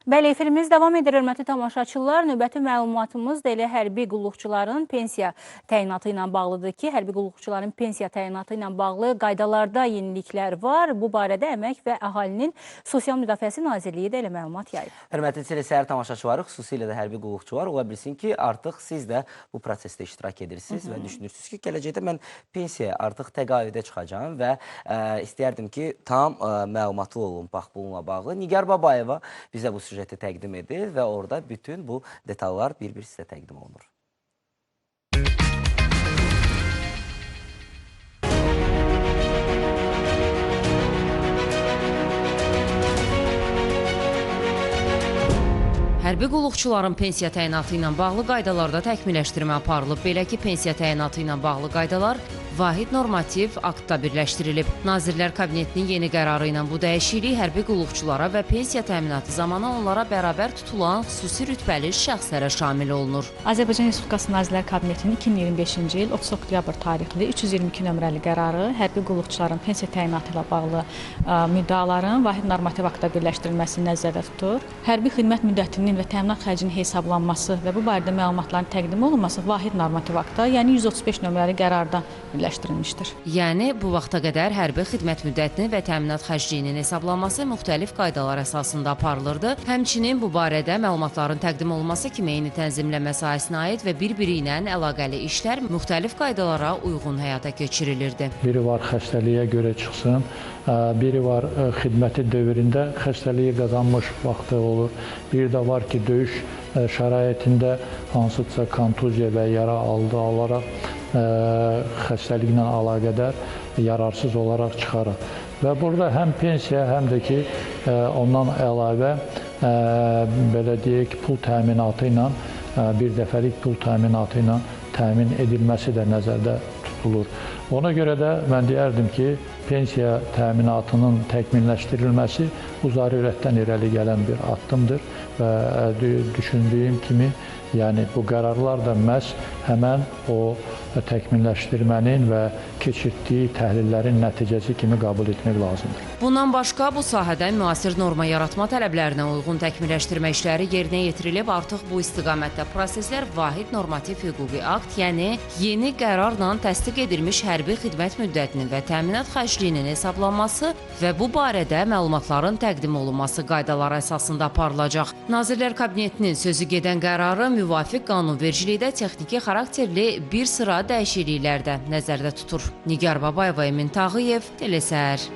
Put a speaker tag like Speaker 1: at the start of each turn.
Speaker 1: Bəli, efirimiz davam edir, hörmətli tamaşaçılar. Növbəti məlumatımız da elə hərbi qulluqçuların pensiya təyinatı ilə bağlıdır ki, hərbi qulluqçuların pensiya təyinatı ilə bağlı qaydalarda yeniliklər var. Bu barədə Əmək və Əhalinin Sosial Müdafiəsi Nazirliyi də elə məlumat yayıb.
Speaker 2: Hörmətli telesəhər tamaşaçıları, xüsusilə də hərbi qulluqçular ola bilsin ki, artıq siz də bu prosesdə iştirak edirsiniz və düşünürsünüz ki, gələcəkdə mən pensiyaya artıq təqaüdə çıxacağım və istəyərdim ki, tam məlumatlı olun bax bununla bağlı. Nigar Babayeva bizə bu süjeti təqdim edir və orada bütün bu detallar bir-bir sizə təqdim olunur.
Speaker 3: Hərbi qulluqçuların pensiya təyinatı ilə bağlı qaydalarda təkmilləşdirmə aparılıb. Belə ki, pensiya təyinatı ilə bağlı qaydalar vahid normativ aktda birləşdirilib. Nazirlər Kabinetinin yeni qərarı ilə bu dəyişiklik hərbi qulluqçulara və pensiya təminatı zamanı onlara bərabər tutulan xüsusi rütbəli şəxslərə şamil olunur.
Speaker 4: Azərbaycan Respublikası Nazirlər Kabinetinin 2025-ci il 30 oktyabr tarixli 322 nömrəli qərarı hərbi qulluqçuların pensiya təyinatı ilə bağlı müddaların vahid normativ aktda birləşdirilməsini nəzərdə tutur. Hərbi xidmət müddətinin və təminat xərcinin hesablanması və bu barədə məlumatların təqdim olunması vahid normativ aktda, yəni 135 nömrəli qərardan birləşdirilmişdir.
Speaker 3: Yəni, bu vaxta qədər hərbi xidmət müddətinin və təminat xərcliyinin hesablanması müxtəlif qaydalar əsasında aparılırdı. Həmçinin bu barədə məlumatların təqdim olunması kimi eyni tənzimləmə sahəsinə aid və bir-biri ilə əlaqəli işlər müxtəlif qaydalara uyğun həyata keçirilirdi.
Speaker 5: Biri var xəstəliyə görə çıxsın, biri var xidməti dövründə xəstəliyi qazanmış vaxtı olur. Bir də var ki, döyüş şəraitində hansısa kontuziya və yara alaraq xəstəliklə əlaqədar yararsız olaraq çıxarır. Və burada həm pensiya, həm də ki, ondan əlavə belə deyək, pul təminatı ilə, bir dəfəlik pul təminatı ilə təmin edilməsi də nəzərdə tutulur. Ona görə də mən deyərdim ki, pensiya təminatının təkmilləşdirilməsi bu zarurətdən irəli gələn bir addımdır və düşündüyüm kimi, yəni bu qərarlar da məhz həmən o təkmilləşdirmənin və keçirtdiyi təhlillərin nəticəsi kimi qəbul etmək lazımdır.
Speaker 3: Bundan başqa, bu sahədə müasir norma yaratma tələblərinə uyğun təkmilləşdirmə işləri yerinə yetirilib. Artıq bu istiqamətdə proseslər vahid normativ hüquqi akt, yəni yeni qərarla təsdiq edilmiş hərbi xidmət müddətinin və təminat xərcliyinin hesablanması və bu barədə məlumatların təqdim olunması qaydaları əsasında aparılacaq. Nazirlər Kabinetinin sözü gedən qərarı müvafiq qanunvericilikdə texniki xarakterli bir sıra dəyişikliklər də nəzərdə tutur. Nigar Babayeva, Emin Tağıyev, Telesəhər.